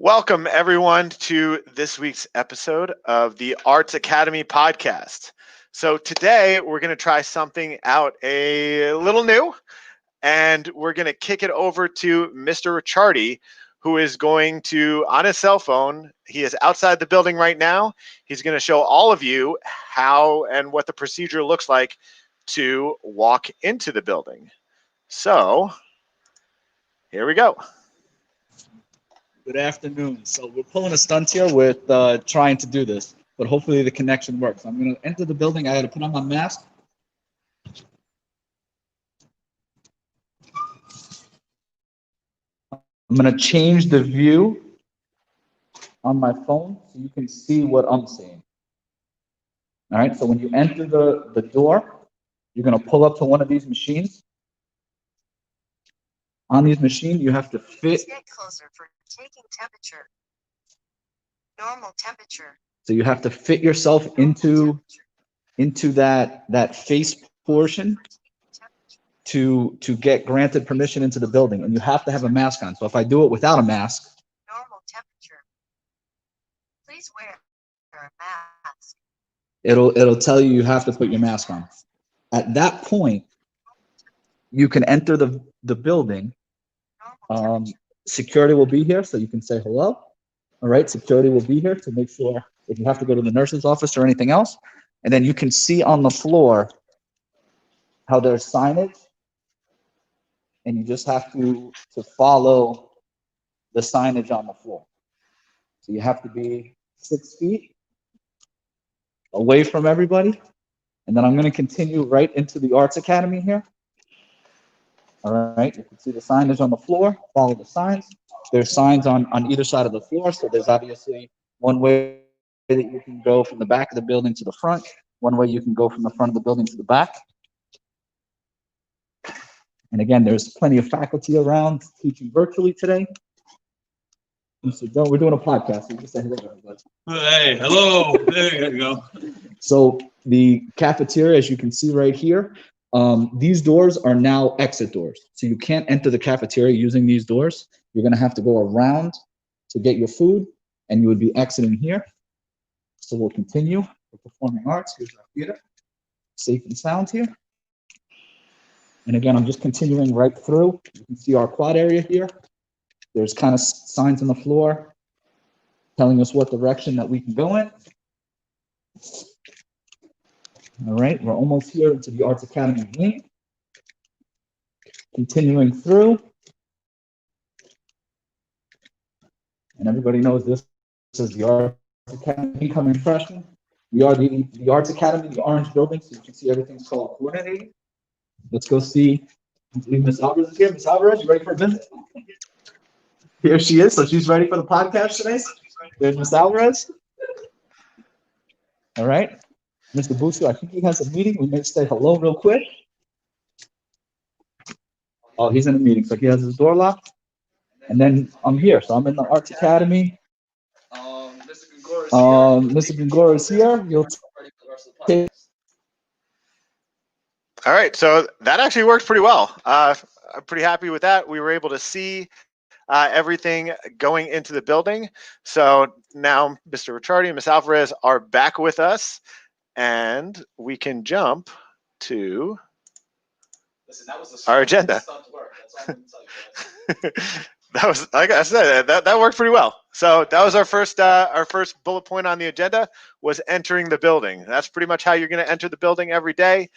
Welcome, everyone, to this week's episode of the Arts Academy podcast. So today we're going to try something out a little new, and we're going to kick it over to Mr. Ricciardi, who is going to, on his cell phone, he is outside the building right now. He's going to show all of you how and what the procedure looks like to walk into the building. So here we go. Good afternoon. So we're pulling a stunt here with trying to do this, but hopefully the connection works. I'm going to enter the building. I got to put on my mask. I'm going to change the view on my phone so you can see what I'm seeing. All right, so when you enter the door, you're going to pull up to one of these machines. On these machines, you have to fit. Get closer for taking temperature. Normal temperature. So you have to fit yourself into that face portion to get granted permission into the building, and you have to have a mask on. So if I do it without a mask, normal temperature. Please wear a mask. It'll tell you you have to put your mask on. At that point, you can enter the building. Security will be here, so you can say hello. All right, security will be here to make sure if you have to go to the nurse's office or anything else. And then you can see on the floor how there's signage, and you just have to follow the signage on the floor. So you have to be 6 feet away from everybody. And then I'm going to continue right into the Arts Academy here. All right, you can see the signage on the floor, follow the signs. There's signs on either side of the floor, so there's obviously one way that you can go from the back of the building to the front, one way you can go from the front of the building to the back. And again, there's plenty of faculty around teaching virtually today. So we're doing a podcast, so you just say hello to everybody. Hey, hello, there you go. So the cafeteria, as you can see right here, these doors are now exit doors. So you can't enter the cafeteria using these doors. You're going to have to go around to get your food, and you would be exiting here. So we'll continue with performing arts. Here's our theater. Safe and sound here. And again, I'm just continuing right through. You can see our quad area here. There's kind of signs on the floor telling us what direction that we can go in. All right, we're almost here into the Arts Academy wing. Continuing through. And everybody knows this is the Arts Academy incoming freshmen. We are the Arts Academy, the orange building, so you can see everything's color coordinated. Let's go see. I believe Miss Alvarez is here. Miss Alvarez, you ready for a visit? Here she is, so she's ready for the podcast today. There's Miss Alvarez. All right. Mr. Buscio, I think he has a meeting. We may say hello real quick. Oh, he's in a meeting, so he has his door locked. And then I'm here, so I'm in the Arts Academy. Mr. Gongora is here. You'll take. All right, so that actually worked pretty well. I'm pretty happy with that. We were able to see everything going into the building. So now Mr. Ricciardi and Ms. Alvarez are back with us, and we can jump to our agenda. That was, like I said, that worked pretty well. So that was our first bullet point on the agenda, was entering the building. That's pretty much how you're going to enter the building every day.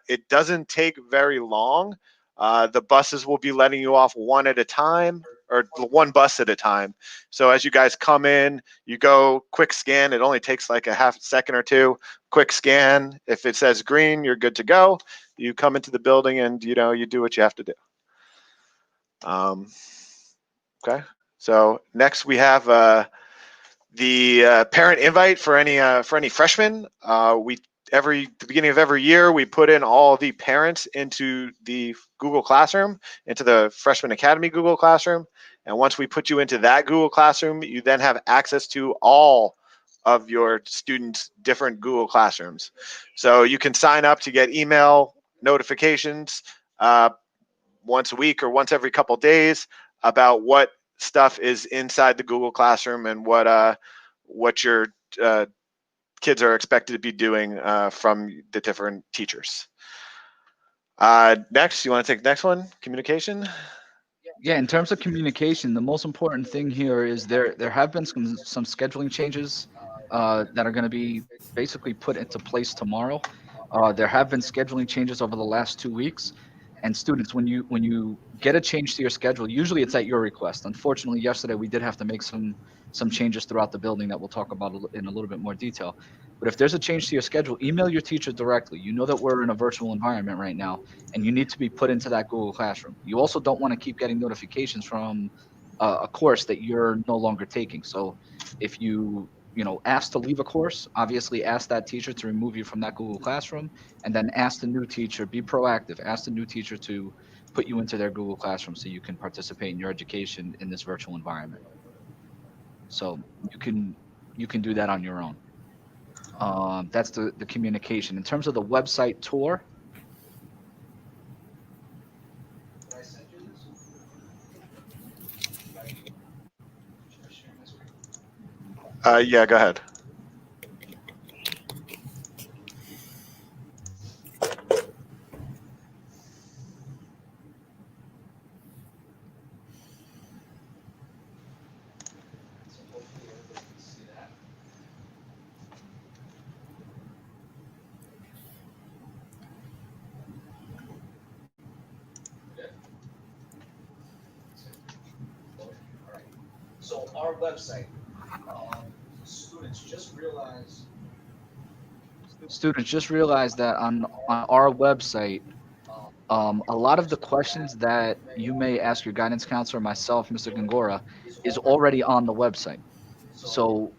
It doesn't take very long. The buses will be letting you off one at a time, or one bus at a time. So as you guys come in, you go quick scan. It only takes like a half second or two. Quick scan. If it says green, you're good to go. You come into the building and you do what you have to do. Okay. So next we have the parent invite for any freshmen. The beginning of every year, we put in all the parents into the Google Classroom, into the Freshman Academy Google Classroom. And once we put you into that Google Classroom, you then have access to all of your students' different Google Classrooms. So you can sign up to get email notifications once a week or once every couple days about what stuff is inside the Google Classroom and what your kids are expected to be doing from the different teachers. Next, you want to take the next one? Communication. Yeah, in terms of communication, the most important thing here is there have been some scheduling changes that are going to be basically put into place tomorrow. There have been scheduling changes over the last 2 weeks, and students, when you get a change to your schedule, usually it's at your request. Unfortunately, yesterday we did have to make some changes throughout the building that we'll talk about in a little bit more detail. But if there's a change to your schedule, email your teacher directly. You know that we're in a virtual environment right now, and you need to be put into that Google Classroom. You also don't want to keep getting notifications from a course that you're no longer taking. So if you ask to leave a course, obviously ask that teacher to remove you from that Google Classroom, and then ask the new teacher, be proactive, ask the new teacher to put you into their Google Classroom so you can participate in your education in this virtual environment. So you can do that on your own. That's the communication. In terms of the website tour, did I send you this? Should I share my screen? Yeah, go ahead. So hopefully everybody can see that. Good. All right. So our website, students just realized that on our website, a lot of the questions that you may ask your guidance counselor, myself, Mr. Gongora, is already on the website. So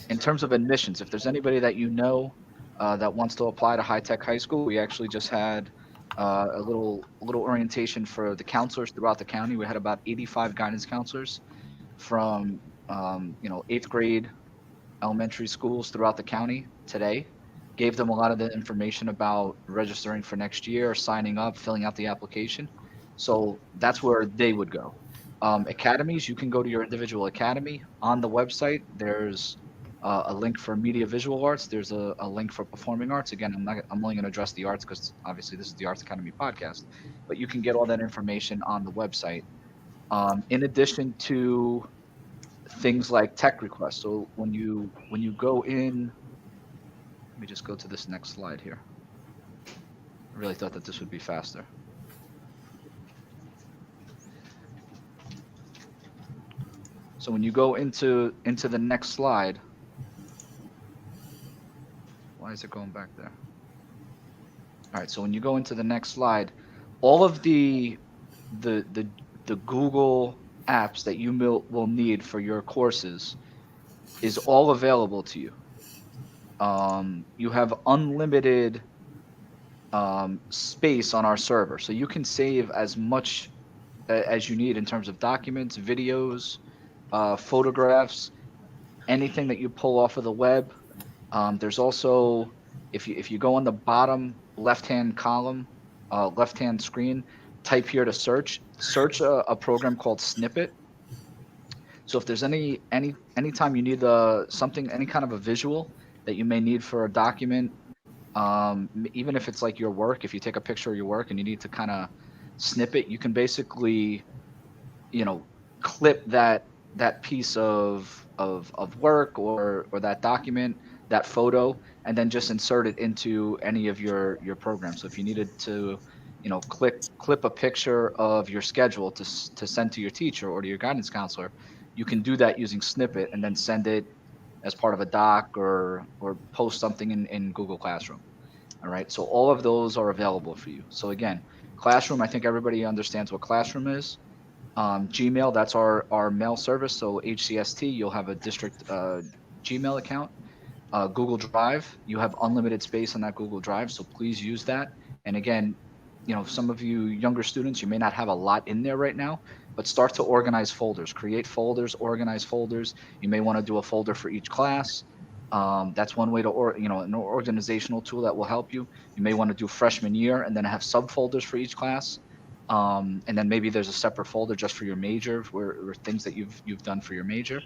in terms of admissions, if there's anybody that you know that wants to apply to High Tech High School, we actually just had a little orientation for the counselors throughout the county. We had about 85 guidance counselors from 8th grade elementary schools throughout the county today. Gave them a lot of the information about registering for next year, signing up, filling out the application. So that's where they would go. Academies, you can go to your individual academy on the website. There's a link for media visual arts. There's a link for performing arts. Again, I'm only going to address the arts because obviously this is the Arts Academy podcast. But you can get all that information on the website. In addition to things like tech requests. So when you go in, let me just go to this next slide here. I really thought that this would be faster. So when you go into the next slide, why is it going back there? All right, so when you go into the next slide, all of the Google apps that you will need for your courses is all available to you. You have unlimited space on our server, so you can save as much as you need in terms of documents, videos, photographs, anything that you pull off of the web. There's also, if you go on the bottom left-hand column, left-hand screen, type here to search a program called Snippet. So if there's anytime you need something, any kind of a visual that you may need for a document, even if it's like your work, if you take a picture of your work and you need to kind of snip it, you can basically, clip that piece of work or that document, that photo, and then just insert it into any of your programs. So if you needed to, clip a picture of your schedule to send to your teacher or to your guidance counselor, you can do that using Snippet and then send it as part of a doc or post something in Google Classroom. All right, so all of those are available for you. So again, Classroom, I think everybody understands what Classroom is. Gmail, that's our mail service. So HCST, you'll have a district Gmail account. Google Drive, you have unlimited space on that Google Drive, so please use that. And again, some of you younger students, you may not have a lot in there right now, but start to organize folders, create folders, organize folders. You may want to do a folder for each class. That's one way to, an organizational tool that will help you. You may want to do freshman year and then have subfolders for each class. And then maybe there's a separate folder just for your major, where things that you've done for your major.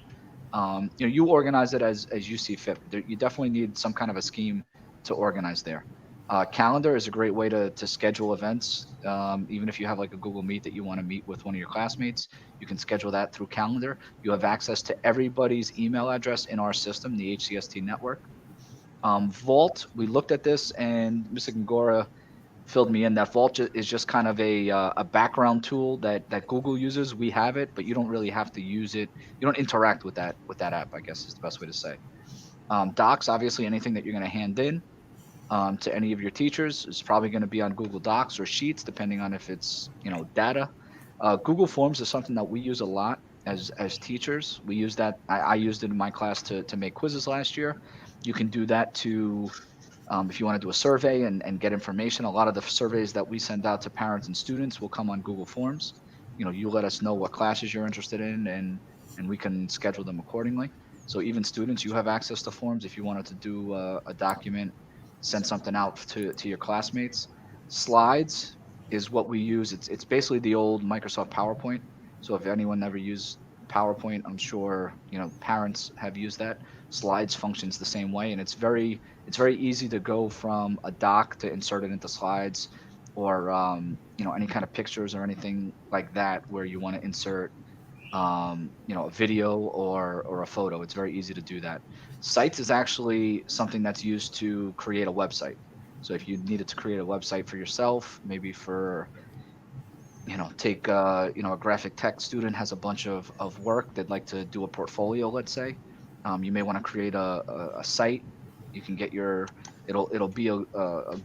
You organize it as you see fit. You definitely need some kind of a scheme to organize there. Calendar is a great way to schedule events. Even if you have like a Google Meet that you want to meet with one of your classmates, you can schedule that through Calendar. You have access to everybody's email address in our system, the HCST network. Vault, we looked at this, and Mr. Gongora filled me in that Vault is just kind of a background tool that Google uses. We have it, but you don't really have to use it. You don't interact with that app, I guess is the best way to say. Docs, obviously, anything that you're going to hand in to any of your teachers is probably going to be on Google Docs or Sheets, depending on if it's data. Google Forms is something that we use a lot as teachers. We use that. I used it in my class to make quizzes last year. You can do that to if you want to do a survey and get information. A lot of the surveys that we send out to parents and students will come on Google Forms. You let us know what classes you're interested in, and we can schedule them accordingly. So even students, you have access to forms if you wanted to do a document, send something out to your classmates. Slides is what we use. It's basically the old Microsoft PowerPoint. So if anyone never used PowerPoint, I'm sure parents have used that. Slides functions the same way, and it's very easy to go from a doc to insert it into slides, or any kind of pictures or anything like that where you want to insert a video or a photo. It's very easy to do that. Sites is actually something that's used to create a website. So if you needed to create a website for yourself, maybe for take a graphic tech student has a bunch of work they'd like to do a portfolio, let's say. You may want to create a site. You can get it'll be a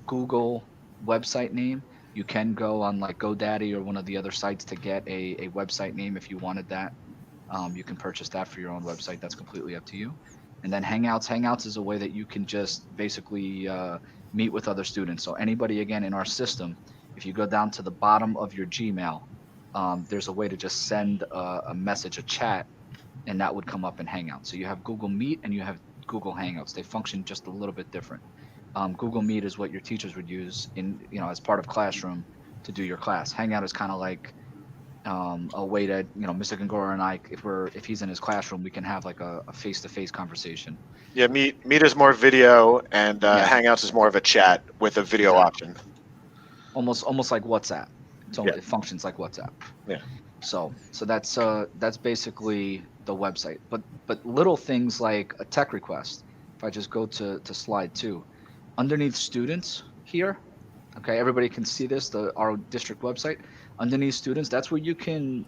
Google website name. You can go on like GoDaddy or one of the other sites to get a website name if you wanted that. You can purchase that for your own website. That's completely up to you. And then Hangouts is a way that you can just basically meet with other students. So anybody, again, in our system, if you go down to the bottom of your Gmail, there's a way to just send a message, a chat, and that would come up in Hangouts. So you have Google Meet and you have Google Hangouts. They function just a little bit different. Google Meet is what your teachers would use as part of classroom to do your class. Hangout is kind of like a way that Mr. Gongora and I, if he's in his classroom, we can have like a face-to-face conversation. Yeah, Meet is more video, and Yeah. Hangouts is more of a chat with a video Exactly. option. Almost like WhatsApp. So Yeah. It functions like WhatsApp. Yeah. So that's basically the website. But little things like a tech request. If I just go to slide 2, underneath students here, okay, everybody can see this, our district website. Underneath students, that's where you can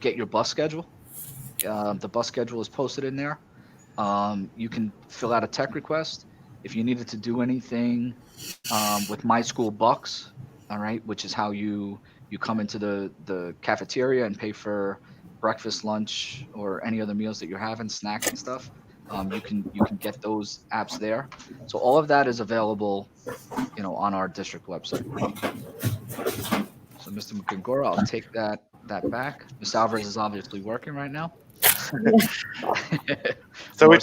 get your bus schedule. The bus schedule is posted in there. You can fill out a tech request. If you needed to do anything with My School Bucks, all right, which is how you come into the cafeteria and pay for breakfast, lunch, or any other meals that you're having, snacks and stuff. You can get those apps there. So all of that is available, on our district website. So Mr. Gongora, I'll take that back. Ms. Alvarez is obviously working right now. So More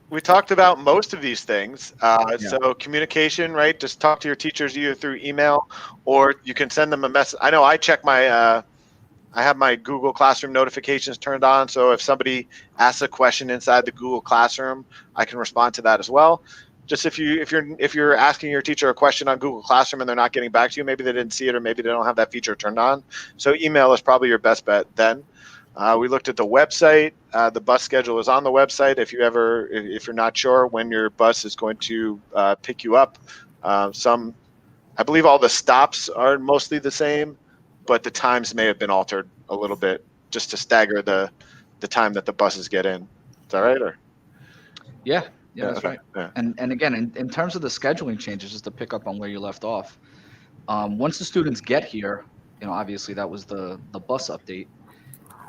we talked about most of these things. Yeah. So communication, right? Just talk to your teachers either through email, or you can send them a message. I know I check I have my Google Classroom notifications turned on, so if somebody asks a question inside the Google Classroom, I can respond to that as well. Just if you're asking your teacher a question on Google Classroom and they're not getting back to you, maybe they didn't see it or maybe they don't have that feature turned on. So email is probably your best bet then. We looked at the website. The bus schedule is on the website. If you're not sure when your bus is going to pick you up, I believe all the stops are mostly the same, but the times may have been altered a little bit just to stagger the time that the buses get in. Is that right? Or Yeah, that's okay. right. Yeah. And again, in terms of the scheduling changes, just to pick up on where you left off, once the students get here, obviously that was the bus update.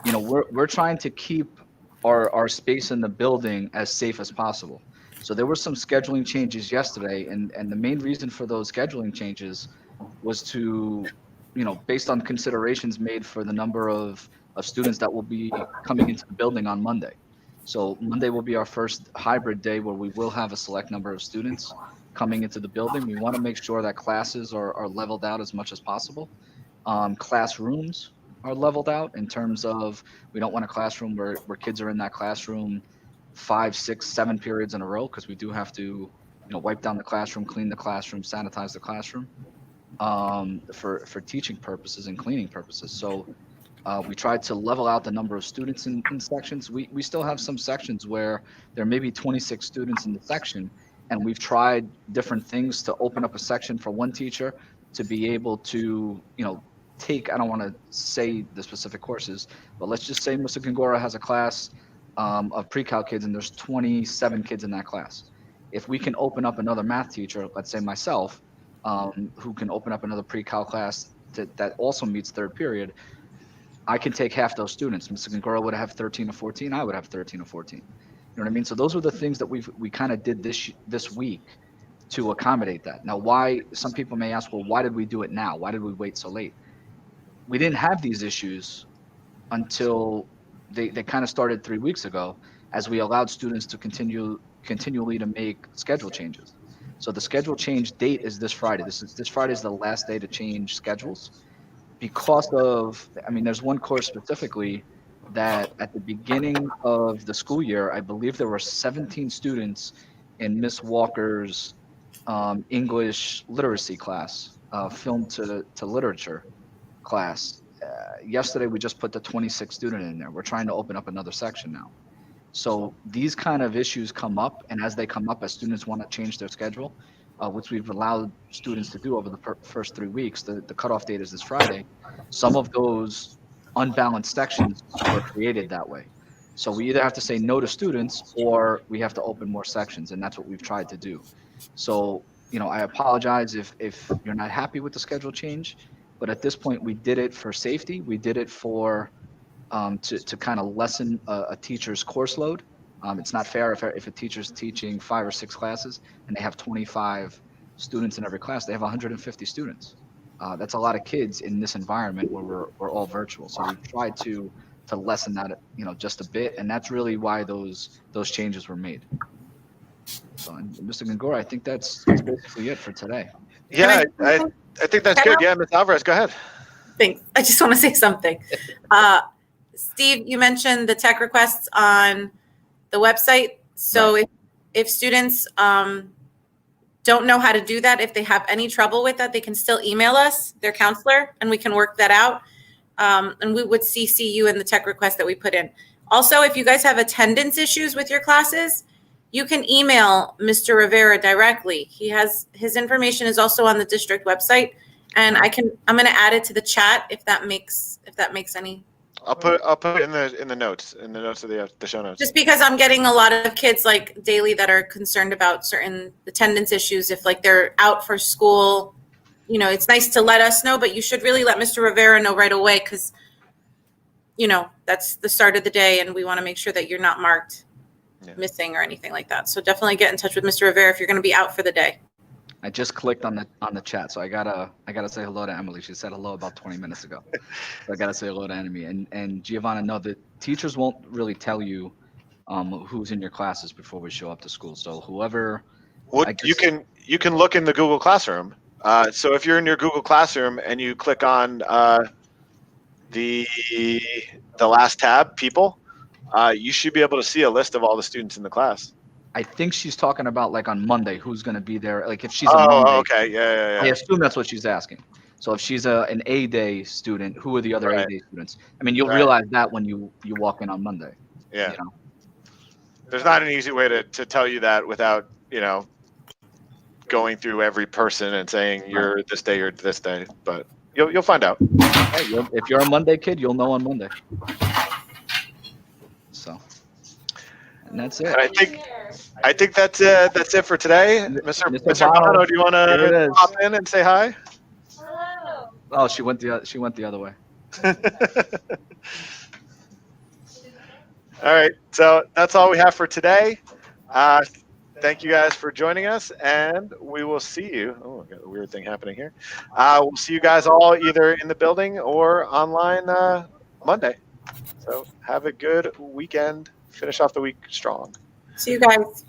We're trying to keep our space in the building as safe as possible. So there were some scheduling changes yesterday, and the main reason for those scheduling changes was to, based on considerations made for the number of students that will be coming into the building on Monday. So Monday will be our first hybrid day where we will have a select number of students coming into the building. We want to make sure that classes are leveled out as much as possible. Classrooms are leveled out in terms of we don't want a classroom where kids are in that classroom 5, 6, 7 periods in a row, because we do have to, wipe down the classroom, clean the classroom, sanitize the classroom for teaching purposes and cleaning purposes. So we tried to level out the number of students in sections. We still have some sections where there may be 26 students in the section, and we've tried different things to open up a section for one teacher to be able to, take, I don't want to say the specific courses, but let's just say Mr. Gongora has a class of pre-cal kids and there's 27 kids in that class. If we can open up another math teacher, let's say myself, who can open up another pre-cal class that also meets third period, I can take half those students. Mr. Gongora would have 13 or 14. I would have 13 or 14. You know what I mean? So those were the things that we kind of did this week to accommodate that. Now, why? Some people may ask, well, why did we do it now? Why did we wait so late? We didn't have these issues until they kind of started 3 weeks ago, as we allowed students to continually to make schedule changes. So the schedule change date is this Friday. This Friday is the last day to change schedules. Because of, there's one course specifically that at the beginning of the school year, I believe there were 17 students in Miss Walker's English literacy class, film to literature class. Yesterday, we just put the 26th student in there. We're trying to open up another section now. So these kind of issues come up, and as they come up, as students want to change their schedule, which we've allowed students to do over the first 3 weeks, the cutoff date is this Friday. Some of those unbalanced sections were created that way. So we either have to say no to students or we have to open more sections, and that's what we've tried to do. So, I apologize if you're not happy with the schedule change, but at this point we did it for safety. We did it for to kind of lessen a teacher's course load. It's not fair if a teacher's teaching 5 or 6 classes and they have 25 students in every class, they have 150 students. That's a lot of kids in this environment where we're all virtual. So we've tried to lessen that, just a bit, and that's really why those changes were made. So, Mr. Gongora, I think that's basically it for today. Yeah, I think that's good. Yeah, Ms. Alvarez, go ahead. Thanks. I just want to say something. Steve, you mentioned the tech requests on the website. So if students don't know how to do that, if they have any trouble with that, they can still email us, their counselor, and we can work that out. And we would CC you in the tech request that we put in. Also, if you guys have attendance issues with your classes, you can email Mr. Rivera directly. His information is also on the district website, and I'm going to add it to the chat if that makes any. I'll put it in the notes of the show notes. Just because I'm getting a lot of kids like daily that are concerned about certain attendance issues, if like they're out for school, it's nice to let us know, but you should really let Mr. Rivera know right away, because that's the start of the day and we want to make sure that you're not marked missing or anything like that. So definitely get in touch with Mr. Rivera if you're going to be out for the day. I just clicked on the chat, so I gotta say hello to Emily. She said hello about 20 minutes ago. So I gotta say hello to Emily. And Giovanna, no, the teachers won't really tell you who's in your classes before we show up to school. So whoever. Well, you can look in the Google Classroom. So if you're in your Google Classroom and you click on the last tab, people, you should be able to see a list of all the students in the class. I think she's talking about like on Monday, who's going to be there. Like if she's a Monday. Oh, okay. Yeah. I assume that's what she's asking. So if she's an A day student, who are the other A day students? You'll realize that when you walk in on Monday. Yeah. There's not an easy way to tell you that without, going through every person and saying you're this day or this day, but you'll find out. Hey, if you're a Monday kid, you'll know on Monday. So, and that's it. And I think that's it for today. Mr. Bono, do you want to hop in and say hi? Hello. Oh, she went the other way. All right, so that's all we have for today. Thank you guys for joining us, and we will see you. Oh, I got a weird thing happening here. We'll see you guys all either in the building or online Monday. So have a good weekend. Finish off the week strong. See you guys.